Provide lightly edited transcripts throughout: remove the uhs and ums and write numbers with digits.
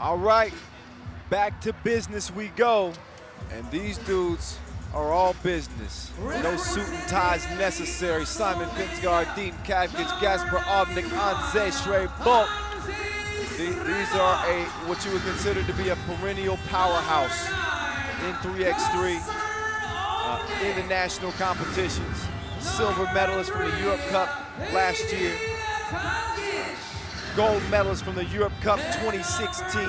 All right, back to business we go. And these dudes are all business. No suit and ties necessary. Simon Finsgaard, Dean Kavkic, Gasper Ovnik, Anze Shrey-Bolt. These are what you would consider to be a perennial powerhouse in 3x3 in the national competitions. Silver medalist from the Europe Cup last year. Gold medalist from the Europe Cup 2016.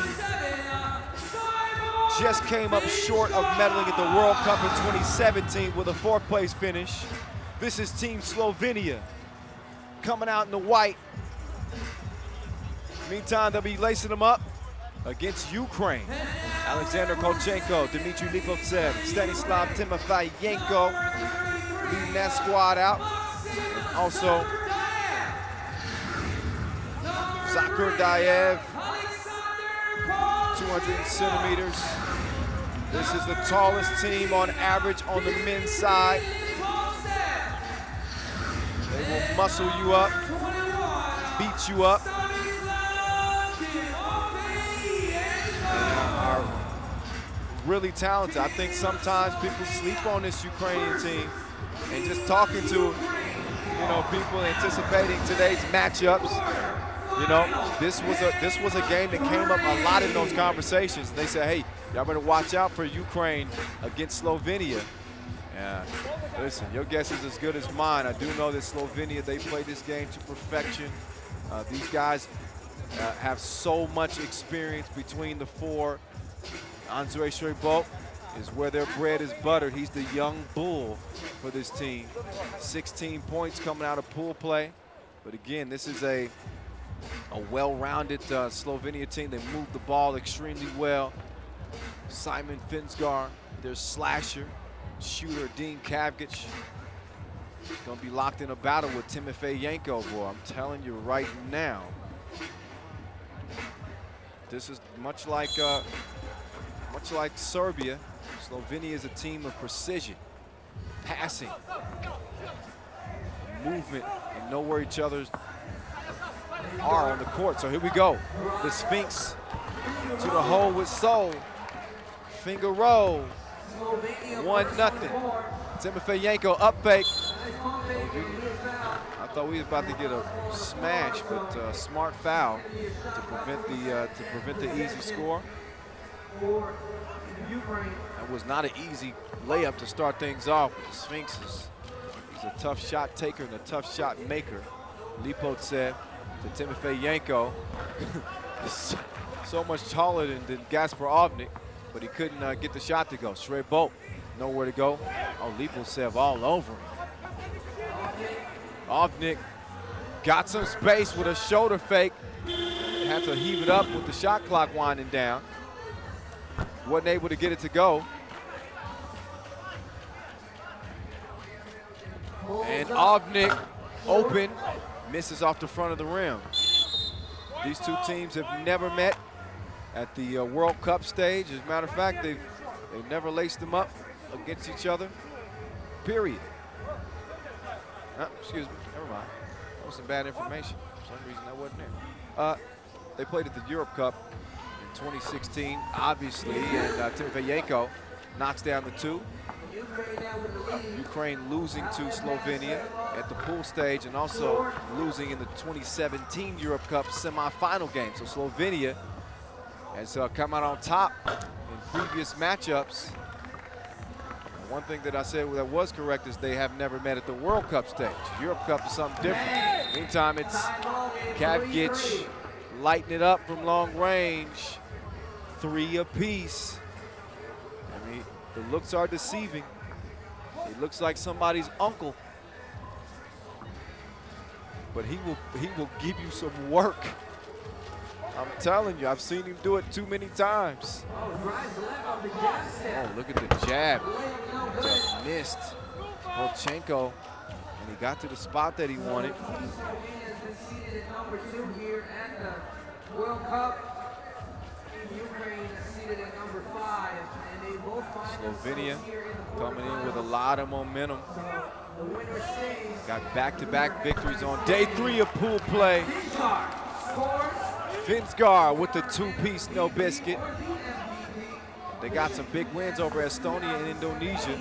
Just came up short of medaling at the World Cup in 2017 with a 4th place finish. This is Team Slovenia coming out in the white. Meantime, they'll be lacing them up against Ukraine. Alexander Kolchenko, Dmitry Lipovtsev, Stanislav Timofeyenko leading that squad out. And also Zakir Dayev, 200 centimeters. This is the tallest team on average on the men's side. They will muscle you up, beat you up. Are really talented. I think sometimes people sleep on this Ukrainian team, and just talking to people anticipating today's matchups. This was a game that came up a lot in those conversations. They said, hey, y'all better watch out for Ukraine against Slovenia. Yeah, listen, your guess is as good as mine. I do know that Slovenia, they play this game to perfection. These guys have so much experience between the four. Anze Shrey-Bolt is where their bread is buttered. He's the young bull for this team. 16 points coming out of pool play. But again, this is a well-rounded Slovenia team. They move the ball extremely well. Simon Finsgaard, their slasher. Shooter Dean Kavkic gonna be locked in a battle with Timofeyenko, boy. I'm telling you right now. This is much like Serbia. Slovenia is a team of precision, passing, movement, and know where each other are on the court. So here we go. The Sphinx to the hole with Soul. Finger roll. 1-0. Timofeyenko up fake. I thought we was about to get a smash, but smart foul to prevent the easy score. That was not an easy layup to start things off. But the Sphinx is a tough shot taker and a tough shot maker. Lipovtsev to Timofeyenko. So much taller than Gasper Ovnik, but he couldn't get the shot to go. Shrey-Bolt, nowhere to go. Oh, Lipovtsev all over him. Ovnik got some space with a shoulder fake. Had to heave it up with the shot clock winding down. Wasn't able to get it to go. And Ovnik open, misses off the front of the rim. These two teams have never met at the World Cup stage. As a matter of fact, they've never laced them up against each other, period. Excuse me, never mind. That was some bad information. For some reason that wasn't there. They played at the Europe Cup in 2016, obviously, and Timofeyenko knocks down the two. Ukraine losing to Slovenia at the pool stage and also losing in the 2017 Europe Cup semifinal game. So Slovenia has come out on top in previous matchups. One thing that I said that was correct is they have never met at the World Cup stage. Europe Cup is something different. Meantime, it's Kavkic lighting it up from long range. 3 apiece. I mean, the looks are deceiving. He looks like somebody's uncle. But he will give you some work. I'm telling you, I've seen him do it too many times. Oh, look at the jab. Just missed Kolchenko, and he got to the spot that he wanted. Slovenia coming in with a lot of momentum. Got back-to-back victories on day 3 of pool play. Finsgar with the two-piece no biscuit. They got some big wins over Estonia and Indonesia.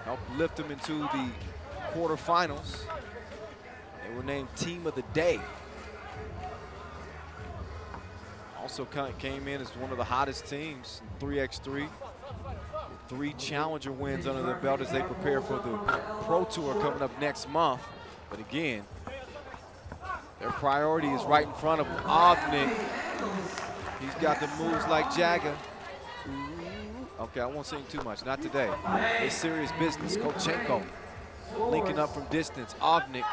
Helped lift them into the quarterfinals. They were named Team of the Day. Also came in as one of the hottest teams in 3x3. 3 challenger wins under their belt as they prepare for the Pro Tour coming up next month. But again, their priority is right in front of them. Ovnik, he's got the moves like Jagger. Okay, I won't sing too much, not today. It's serious business. Kolchenko linking up from distance. Ovnik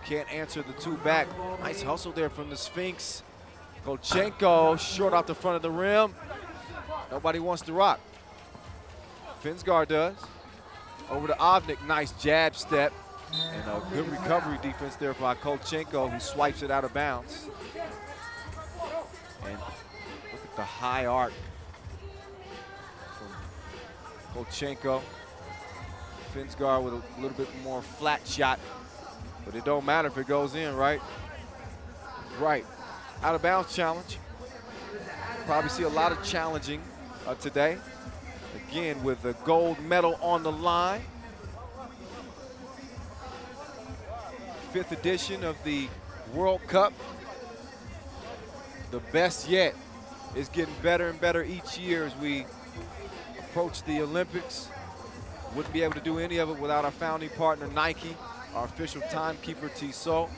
can't answer the two back. Nice hustle there from the Sphinx. Kolchenko short off the front of the rim. Nobody wants to rock. Finsgar does. Over to Ovnik, nice jab step. And a good recovery defense there by Kolchenko, who swipes it out of bounds. And look at the high arc from Kolchenko. Finsgar with a little bit more flat shot, but it don't matter if it goes in, right? Right. Out of bounds challenge. Probably see a lot of challenging today. Again, with the gold medal on the line. 5th edition of the World Cup. The best yet is getting better and better each year as we approach the Olympics. Wouldn't be able to do any of it without our founding partner, Nike, our official timekeeper, Tissot,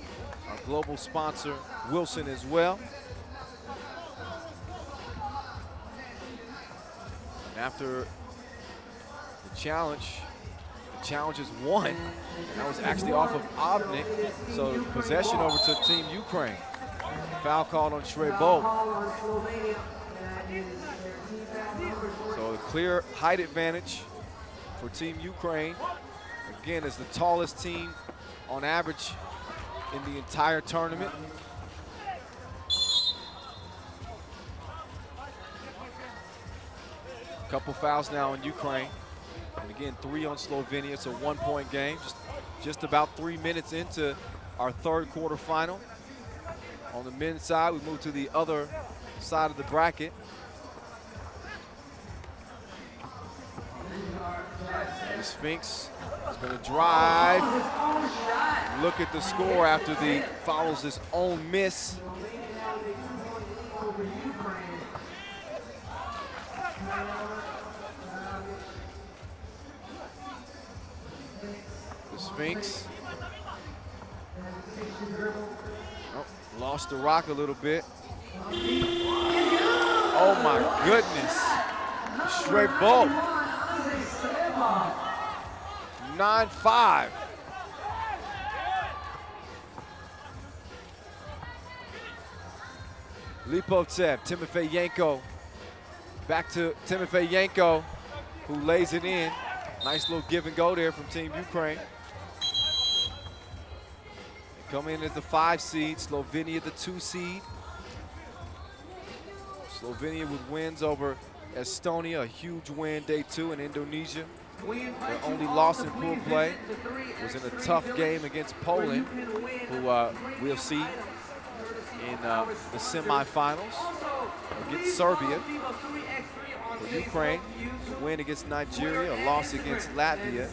our global sponsor, Wilson, as well. And after the challenge is won. And that was actually off of Ovnik. So possession over to Team Ukraine. Foul called on Shrebov. So a clear height advantage for Team Ukraine. Again, is the tallest team on average in the entire tournament. Couple fouls now on Ukraine. And again, 3 on Slovenia. It's a 1-point game. Just about 3 minutes into our 3rd quarterfinal. On the men's side, we move to the other side of the bracket. And the Sphinx is going to drive. Look at the score after the follows his own miss. Sphinx. Oh, lost the rock a little bit. Oh my goodness. Shrebov. 9-5. Lipovtsev, Timofeyenko. Back to Timofeyenko, who lays it in. Nice little give and go there from Team Ukraine. Come in as the 5 seed, Slovenia the 2 seed. Slovenia with wins over Estonia, a huge win day 2 in Indonesia. Their only loss in pool play was in a tough game against Poland, who we'll see in the semifinals against Serbia. For Ukraine, a win against Nigeria, a loss against Latvia,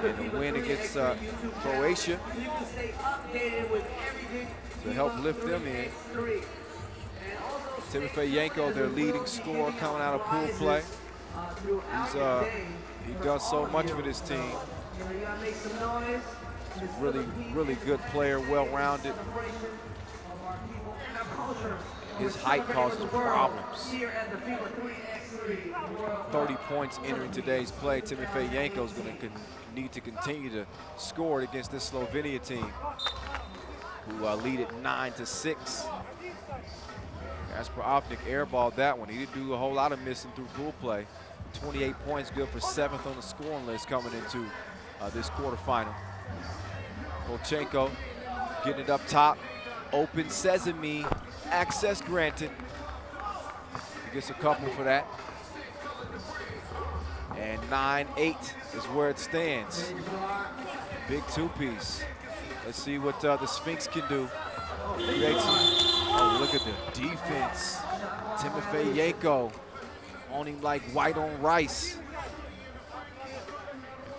and a win against Croatia to help lift them in. Timofeyenko, their leading scorer coming out of pool play. He does so much for this team. He's a really, really good player, well-rounded. His height causes problems. 30 points entering today's play. Timofeyenko is going to need to continue to score against this Slovenia team, who lead at 9-6. As per Ovnik, airballed that one. He didn't do a whole lot of missing through pool play. 28 points, good for 7th on the scoring list coming into this quarterfinal. Kolchenko getting it up top. Open sesame, access granted. He gets a couple for that. And 9-8 is where it stands. Big 2-piece. Let's see what the Sphinx can do. Oh, look at the defense. Timofey Yanko on him like white on rice.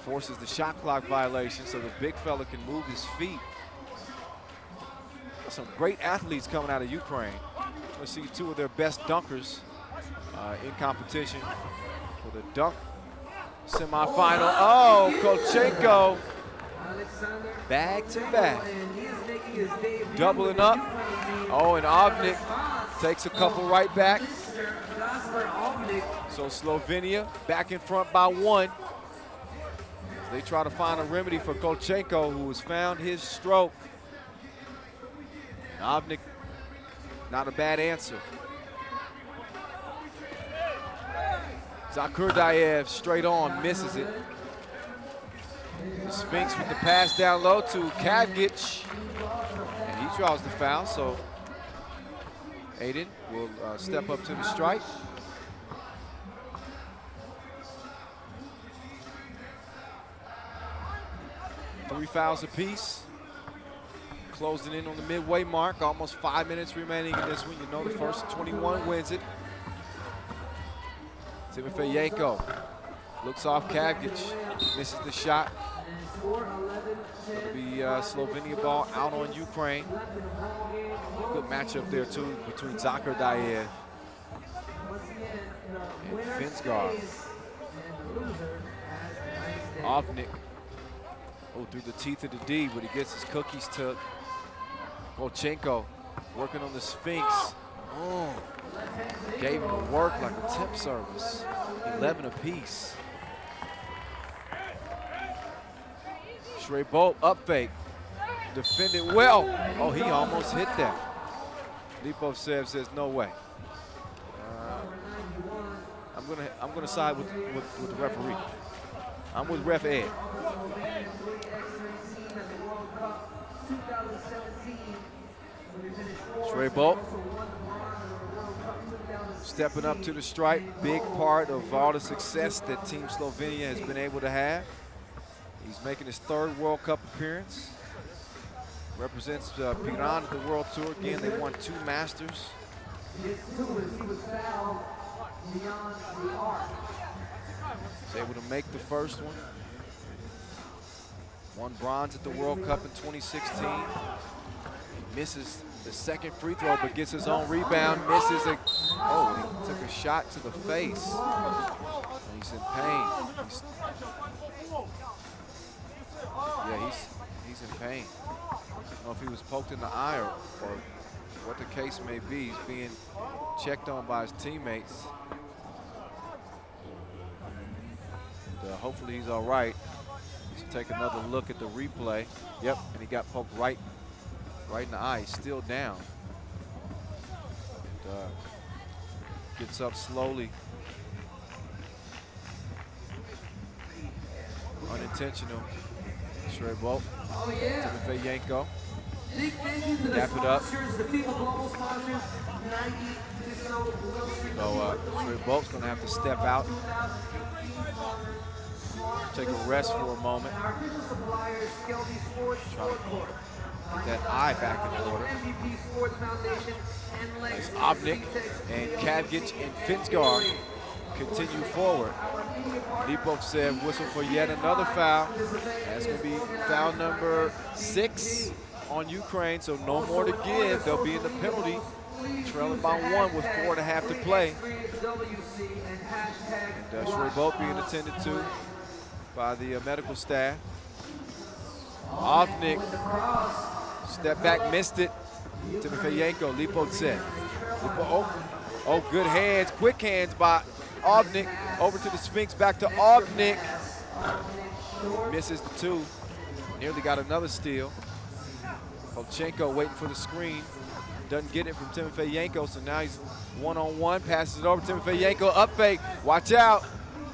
Forces the shot clock violation so the big fella can move his feet. Some great athletes coming out of Ukraine. Let's see two of their best dunkers in competition for the dunk semifinal. Oh, Kolchenko, back to back. Doubling up. Oh, and Ovnik takes a couple right back. So Slovenia back in front by 1. They try to find a remedy for Kolchenko, who has found his stroke. Ovnik, not a bad answer. Zakurdayev straight on, misses it. The Sphinx with the pass down low to Kavgic. And he draws the foul, so Aiden will step up to the strike. Three fouls apiece. Closing in on the midway mark, almost 5 minutes remaining in this one. You know the first 21 wins it. Timofey Yanko looks off Kavgic, misses the shot. It'll be Slovenia ball out on Ukraine. Good matchup there too between Zakurdayev and Finsgar. Ovnik, through the teeth of the D, but he gets his cookies took. Kolchenko working on the Sphinx. Gave him work like a tip service. 11 apiece. Shrebolt up fake. Defended well. Oh, he almost hit that. Lipovtsev says no way. I'm gonna side with the referee. I'm with Ref Ed. Shrebolt stepping up to the stripe. Big part of all the success that Team Slovenia has been able to have. He's making his 3rd World Cup appearance. Represents Piran at the World Tour. Again, they won 2 Masters. He's able to make the first one. Won bronze at the World Cup in 2016. He misses the 2nd free throw, but gets his own rebound, misses it. Oh, he took a shot to the face. And he's in pain. He's in pain. I don't know if he was poked in the eye or what the case may be. He's being checked on by his teammates. And, hopefully he's all right. Let's take another look at the replay. Yep, and he got poked right in the eye. He's still down. And, gets up slowly. Unintentional. Shrebolt. Timofey Yanko. Gap it up. So Shrebolt's going to have to step out. Take a rest for a moment. Try to get that eye back in order. As Ovnik and Kavgic and Finsgar continue forward. Lipovtsev whistle for yet another foul. That's going to be foul number 6 on Ukraine, so no more to give. They'll be in the penalty, trailing by 1 with 4.5 to play. And Shrebolt being attended to by the medical staff. Ovnik, step back, missed it. Timofey Yanko, Lipovtsev. Oh, good hands, quick hands by Ovnik. Over to the Sphinx, back to Ovnik. Misses the 2. Nearly got another steal. Kolchenko waiting for the screen. Doesn't get it from Timofey Yanko, so now he's one-on-one. Passes it over to Timofey Yanko, up fake. Watch out.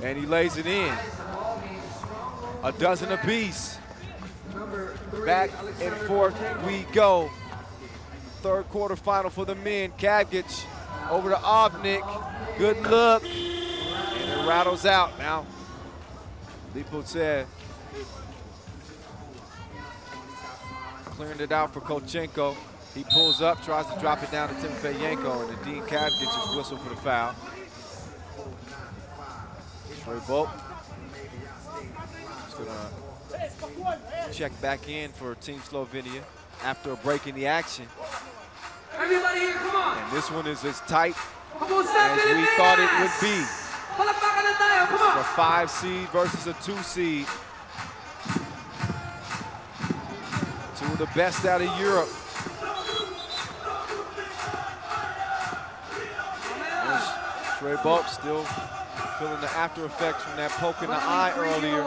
And he lays it in. A dozen apiece. Back and forth we go. 3rd quarterfinal for the men. Kavgic over to Ovnik. Good look. And it rattles out now. Lipovtsev clearing it out for Kolchenko. He pulls up, tries to drop it down to Timofeyenko, and Dean Cav gets his whistle for the foul. Trey Bolt is gonna check back in for Team Slovenia after a break in the action. Everybody here, come on. And this one is as tight as we thought it would be. Come on. A 5 seed versus a 2 seed. Two of the best out of Europe. Trey Bolt still feeling the after effects from that poke in the eye earlier.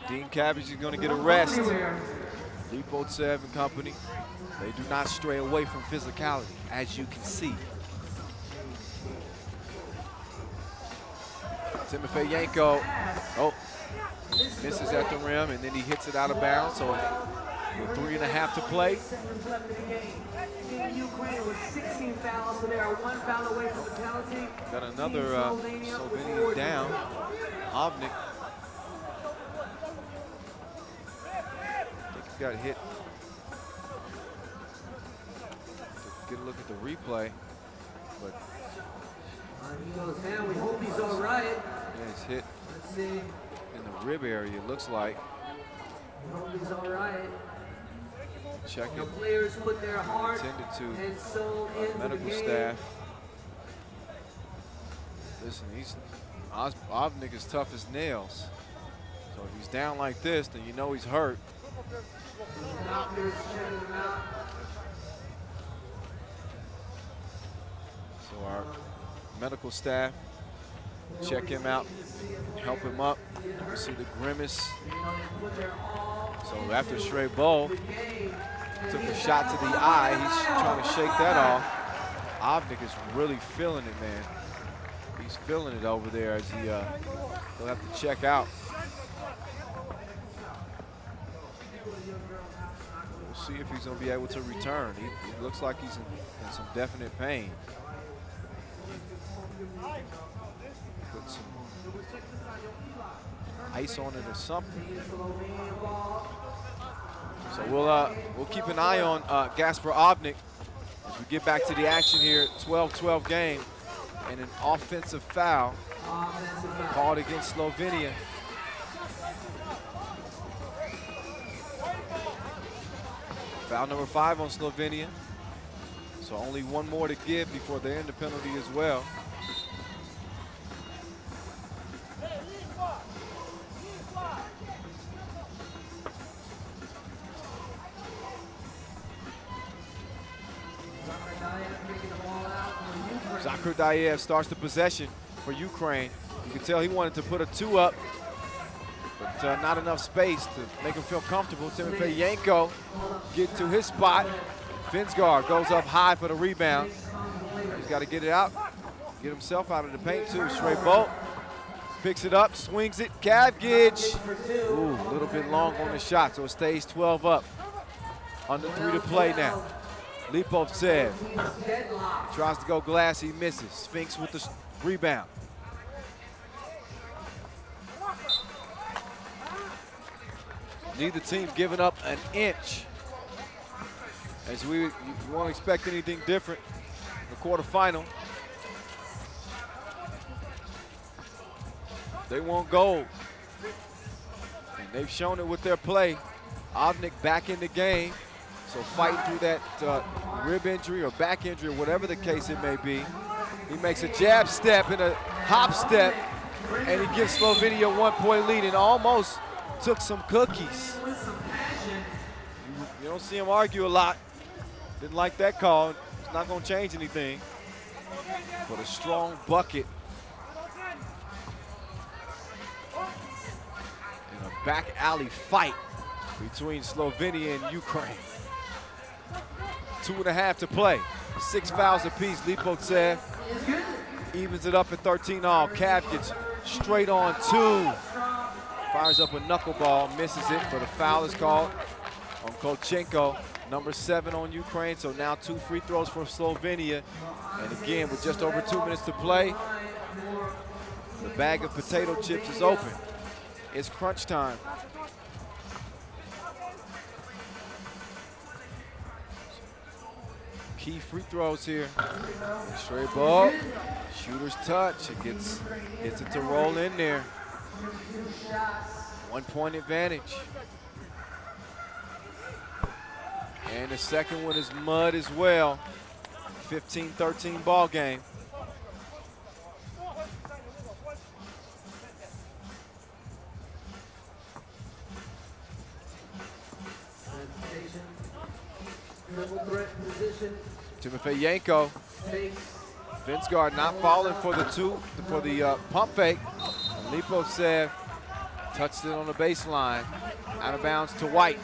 Dean Cabbage is going to get a rest. Lipotsev and company, they do not stray away from physicality, as you can see. Timofeyenko, misses at the rim, and then he hits it out of bounds, so with 3.5 to play. Ukraine with 16 fouls, so they are 1 foul away from the penalty. Got another Slovenian down, Ovnik. I think he got hit. Get a look at the replay, but he goes down. We hope he's all right. Yeah, he's hit. Let's see. In the rib area, it looks like. We hope he's all right. Check it. The players put their heart and soul into medical the game. staff. Listen, Ovnik is tough as nails. So if he's down like this, then you know he's hurt. Doctors checking him out. So our medical staff check him out, help him up. You can see the grimace. So after Trey Bolt took a shot to the eye, he's trying to shake that off. Ovnik is really feeling it, man. He's feeling it over there as he'll have to check out. We'll see if he's going to be able to return. He looks like he's in some definite pain. Put some ice on it or something. So we'll keep an eye on Gasper Ovnik as we get back to the action here. 12-12 game, and an offensive foul called against Slovenia. Foul number 5 on Slovenia. So only one more to give before they end the penalty as well. Zakardayev starts the possession for Ukraine. You can tell he wanted to put a 2 up, but not enough space to make him feel comfortable. Timofeyenko get to his spot. Finsgaard goes up high for the rebound. He's got to get it out, get himself out of the paint too. Trey Bolt picks it up, swings it. Kavgic, ooh, a little bit long on the shot, so it stays 12 up. Under 3 to play now. Lipotsev tries to go glass, he misses. Sphinx with the rebound. Neither team giving up an inch. As you won't expect anything different in the quarterfinal. They want gold. And they've shown it with their play. Ovnik back in the game. So fighting through that rib injury or back injury or whatever the case it may be. He makes a jab step and a hop step, and he gives Slovenia a 1-point lead and almost took some cookies. You don't see him argue a lot. Didn't like that call. It's not going to change anything. But a strong bucket. In a back alley fight between Slovenia and Ukraine. 2.5 to play. 6 fouls apiece. Lipotsev evens it up at 13 all. Kavgic straight on 2. Fires up a knuckleball, misses it, but a foul is called on Kolchenko, number 7 on Ukraine. So now 2 free throws for Slovenia. And again, with just over 2 minutes to play, the bag of potato chips is open. It's crunch time. key free throws here. Straight ball, shooter's touch. It gets it to roll in there. 1 point advantage. And the second one is mud as well. 15-13 ball game. Timofeyenko. Vince guard not falling for the pump fake. Lipovtsev touched it on the baseline. Out of bounds to White.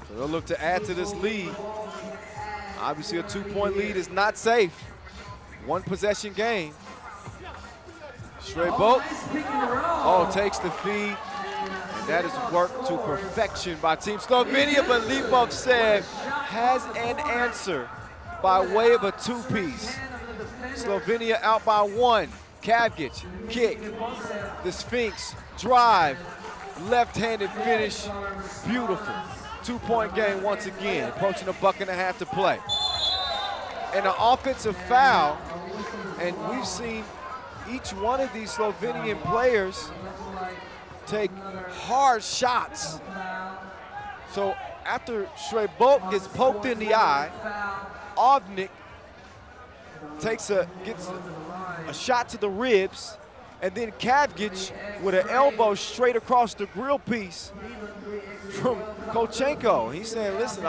So they'll look to add to this lead. Obviously a 2-point lead is not safe. 1 possession game. Straight bolt. Oh, takes the feed. And that is worked to perfection by Team Slovenia, but Lipovtsev has an answer by way of a 2-piece. Slovenia out by 1. Kavgic, kick. The Sphinx, drive. Left-handed finish, beautiful. 2-point game once again, approaching a buck and a half to play. And an offensive foul, and we've seen each one of these Slovenian players take hard shots. So after Srebot gets poked in the eye, Ovnik gets a shot to the ribs, and then Kavgic with an elbow straight across the grill piece from Kolchenko. He's saying, listen,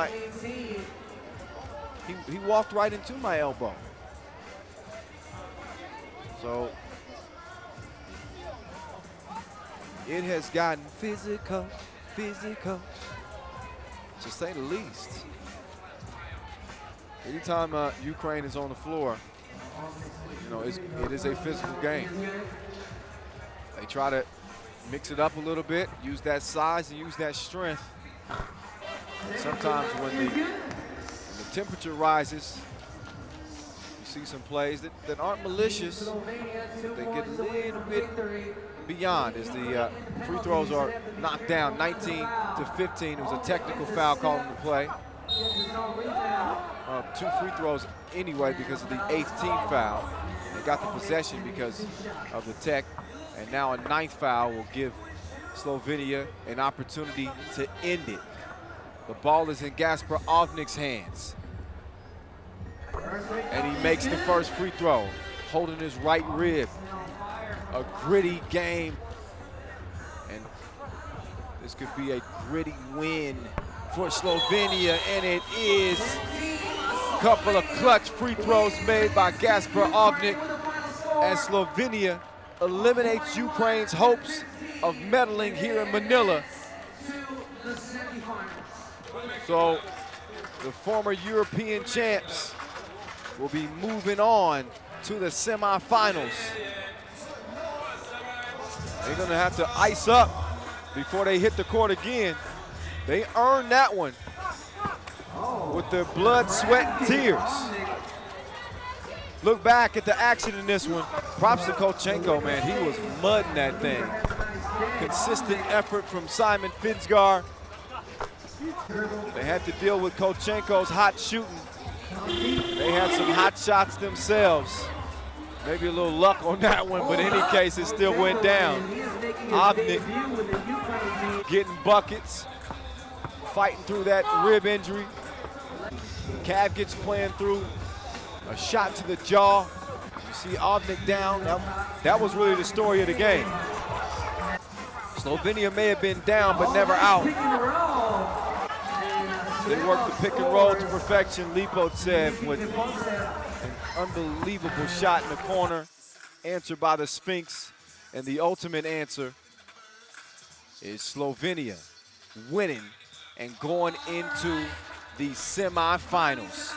he walked right into my elbow. So it has gotten physical, to say the least. Anytime Ukraine is on the floor, you know, it is a physical game. They try to mix it up a little bit, use that size and use that strength. Sometimes when the temperature rises, you see some plays that aren't malicious. They get a little bit beyond as the free throws are knocked down 19-15. It was a technical foul called in the play. 2 free throws anyway because of the 8th team foul. They got the possession because of the tech, and now a 9th foul will give Slovenia an opportunity to end it. The ball is in Gaspar Ovnik's hands. And he makes the first free throw, holding his right rib. A gritty game. And this could be a gritty win for Slovenia, and it is. A couple of clutch free throws made by Gaspar Ovnik as Slovenia eliminates Ukraine's hopes of medaling here in Manila. So the former European champs will be moving on to the semifinals. They're gonna have to ice up before they hit the court again. They earned that one with their blood, sweat, and tears. Look back at the action in this one. Props to Kolchenko, man. He was mudding that thing. Consistent effort from Simon Finsgar. They had to deal with Kolchenko's hot shooting. They had some hot shots themselves. Maybe a little luck on that one, but in any case, it still went down. Ovnik getting buckets, fighting through that rib injury. Kavgic playing through a shot to the jaw. You see Ovnik down. That was really the story of the game. Slovenia may have been down, but never out. They worked the pick and roll to perfection. Lipovtsev with an unbelievable shot in the corner, answered by the Sphinx. And the ultimate answer is Slovenia winning and going into the semifinals.